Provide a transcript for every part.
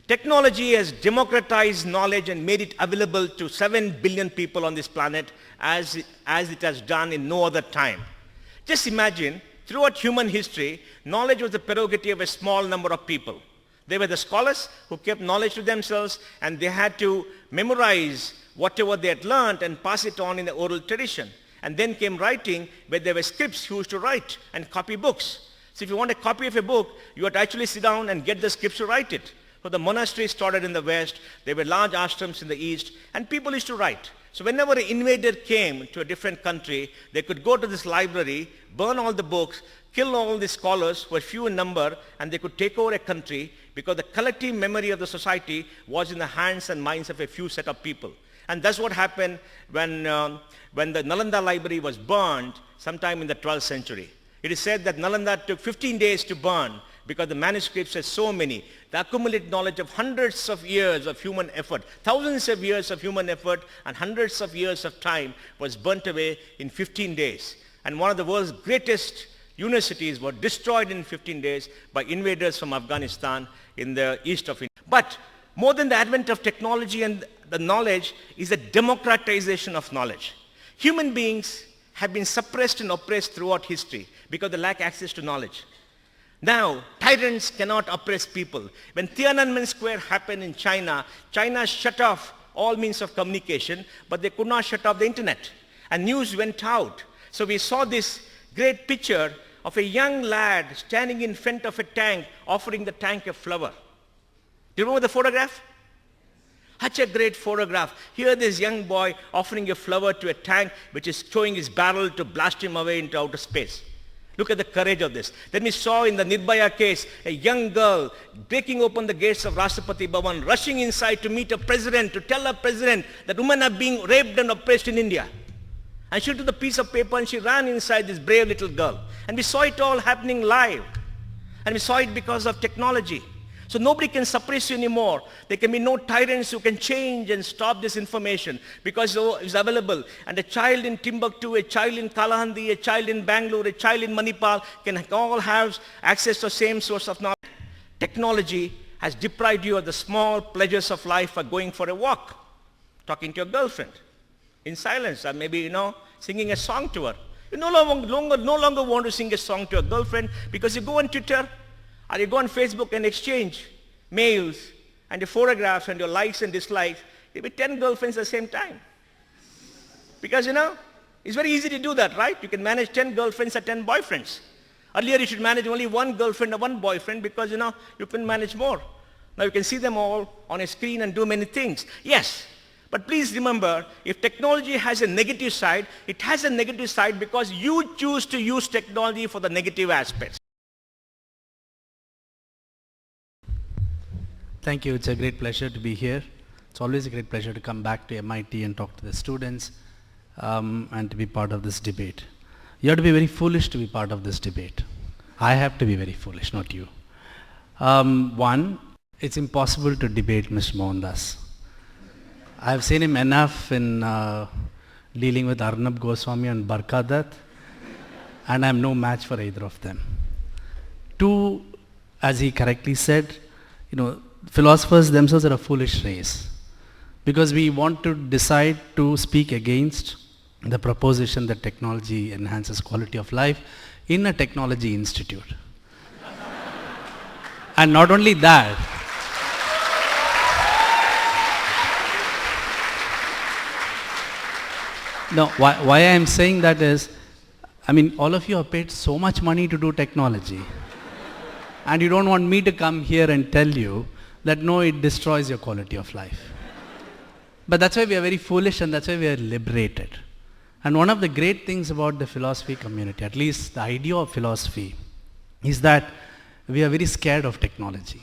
Technology has democratized knowledge and made it available to 7 billion people on this planet as it has done in no other time. Just imagine, throughout human history, knowledge was the prerogative of a small number of people. They were the scholars who kept knowledge to themselves, and they had to memorize whatever they had learned and pass it on in the oral tradition. And then came writing, where there were scripts who used to write and copy books. So if you want a copy of a book, you had to actually sit down and get the scripts to write it. So the monasteries started in the west, there were large ashrams in the east, and people used to write. So whenever an invader came to a different country, they could go to this library, burn all the books, kill all the scholars who were few in number, and they could take over a country because the collective memory of the society was in the hands and minds of a few set of people. And that's what happened when the Nalanda library was burned sometime in the 12th century. It is said that Nalanda took 15 days to burn because the manuscripts are so many. The accumulated knowledge of hundreds of years of human effort, thousands of years of human effort, and hundreds of years of time was burnt away in 15 days. And one of the world's greatest universities were destroyed in 15 days by invaders from Afghanistan in the east of India. But more than the advent of technology and the knowledge is the democratization of knowledge. Human beings have been suppressed and oppressed throughout history because they lack access to knowledge. Now, tyrants cannot oppress people. When Tiananmen Square happened in China, China shut off all means of communication, but they could not shut off the internet. And news went out. So we saw this great picture of a young lad standing in front of a tank, offering the tank a flower. Do you remember the photograph? Such a great photograph. Here this young boy offering a flower to a tank which is throwing his barrel to blast him away into outer space. Look at the courage of this. Then we saw in the Nirbhaya case a young girl breaking open the gates of Rashtrapati Bhavan, rushing inside to meet a president, to tell a president that women are being raped and oppressed in India. And she took the piece of paper and she ran inside, this brave little girl. And we saw it all happening live. And we saw it because of technology. So nobody can suppress you anymore. There can be no tyrants who can change and stop this information because it's available. And a child in Timbuktu, a child in Kalahandi, a child in Bangalore, a child in Manipal can all have access to the same source of knowledge. Technology has deprived you of the small pleasures of life of going for a walk, talking to your girlfriend in silence, or maybe, singing a song to her. You no longer want to sing a song to your girlfriend because you go on Twitter, or you go on Facebook and exchange mails and your photographs and your likes and dislikes. There'll be 10 girlfriends at the same time. Because, it's very easy to do that, right? You can manage 10 girlfriends or 10 boyfriends. Earlier, you should manage only one girlfriend or one boyfriend because, you can manage more. Now, you can see them all on a screen and do many things. Yes, but please remember, if technology has a negative side, it has a negative side because you choose to use technology for the negative aspects. Thank you. It's a great pleasure to be here. It's always a great pleasure to come back to MIT and talk to the students and to be part of this debate. You have to be very foolish to be part of this debate. I have to be very foolish, not you. One, it's impossible to debate Mr. Mohandas. I have seen him enough in dealing with Arnab Goswami and Barkadat, and I am no match for either of them. Two, as he correctly said, philosophers themselves are a foolish race because we want to decide to speak against the proposition that technology enhances quality of life in a technology institute. And not only that, no, why I am saying that is, all of you have paid so much money to do technology and you don't want me to come here and tell you that no, it destroys your quality of life. But that's why we are very foolish and that's why we are liberated. And one of the great things about the philosophy community, at least the idea of philosophy, is that we are very scared of technology.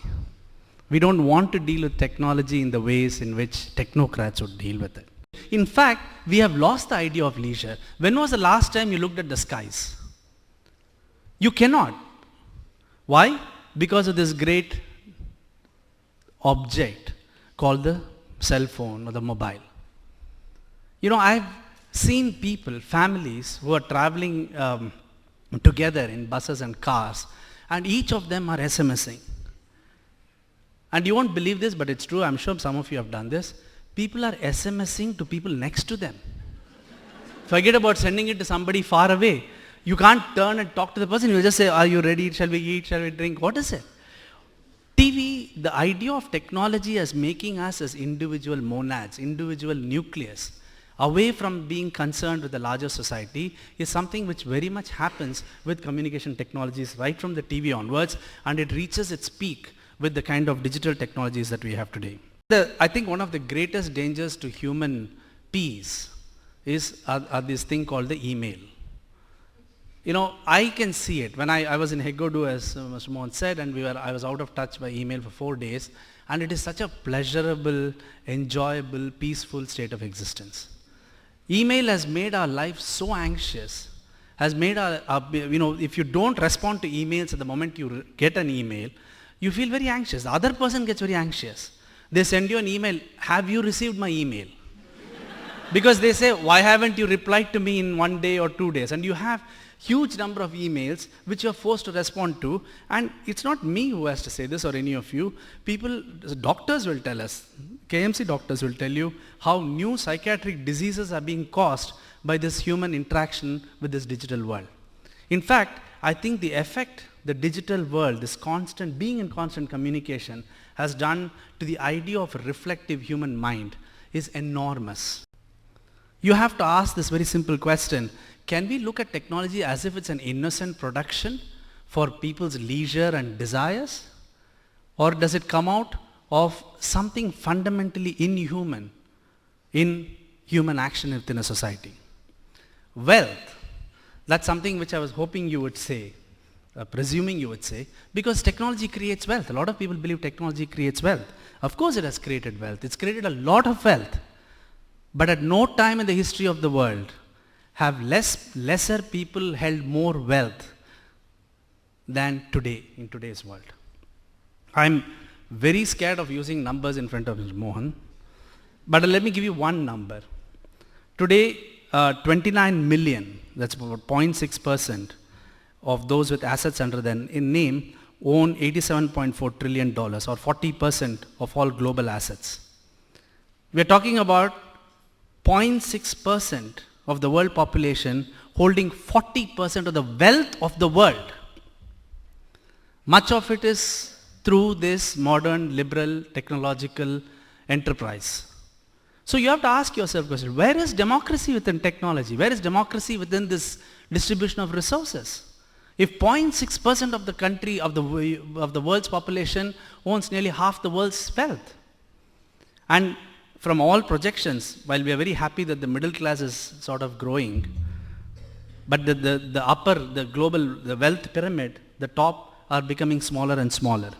We don't want to deal with technology in the ways in which technocrats would deal with it. In fact, we have lost the idea of leisure. When was the last time you looked at the skies? You cannot. Why? Because of this great object called the cell phone or the mobile. I've seen people, families who are traveling together in buses and cars, and each of them are SMSing. And you won't believe this, but it's true. I'm sure some of you have done this. People are SMSing to people next to them. Forget about sending it to somebody far away. You can't turn and talk to the person. You just say, are you ready? Shall we eat? Shall we drink? What is it? TV, the idea of technology as making us as individual monads, individual nucleus, away from being concerned with the larger society, is something which very much happens with communication technologies right from the TV onwards, and it reaches its peak with the kind of digital technologies that we have today. I think one of the greatest dangers to human peace is this thing called the email. You know, I can see it. When I was in Hegodu, as Mr. Mohan said, and I was out of touch by email for 4 days, and it is such a pleasurable, enjoyable, peaceful state of existence. Email has made our life so anxious, has made if you don't respond to emails at the moment you get an email, you feel very anxious. The other person gets very anxious. They send you an email, have you received my email? Because they say, why haven't you replied to me in 1 day or 2 days? And you have huge number of emails which you are forced to respond to, and it's not me who has to say this or any of you. Doctors will tell us, KMC doctors will tell you how new psychiatric diseases are being caused by this human interaction with this digital world. In fact, I think the effect the digital world, this constant, being in constant communication, has done to the idea of a reflective human mind is enormous. You have to ask this very simple question: can we look at technology as if it's an innocent production for people's leisure and desires? Or does it come out of something fundamentally inhuman in human action within a society? Wealth, that's something which I was hoping you would say, presuming you would say, because technology creates wealth. A lot of people believe technology creates wealth. Of course it has created wealth. It's created a lot of wealth. But at no time in the history of the world have lesser people held more wealth than today, in today's world. I'm very scared of using numbers in front of Mr. Mohan, but let me give you one number. Today, 29 million, that's about 0.6% of those with assets under their name own $87.4 trillion, or 40% of all global assets. We're talking about 0.6% of the world population holding 40% of the wealth of the world. Much of it is through this modern, liberal, technological enterprise. So you have to ask yourself a question: where is democracy within technology? Where is democracy within this distribution of resources? If 0.6% of the country, of the world's population owns nearly half the world's wealth, and from all projections, while we are very happy that the middle class is sort of growing, but the upper, the global, the wealth pyramid, the top are becoming smaller and smaller.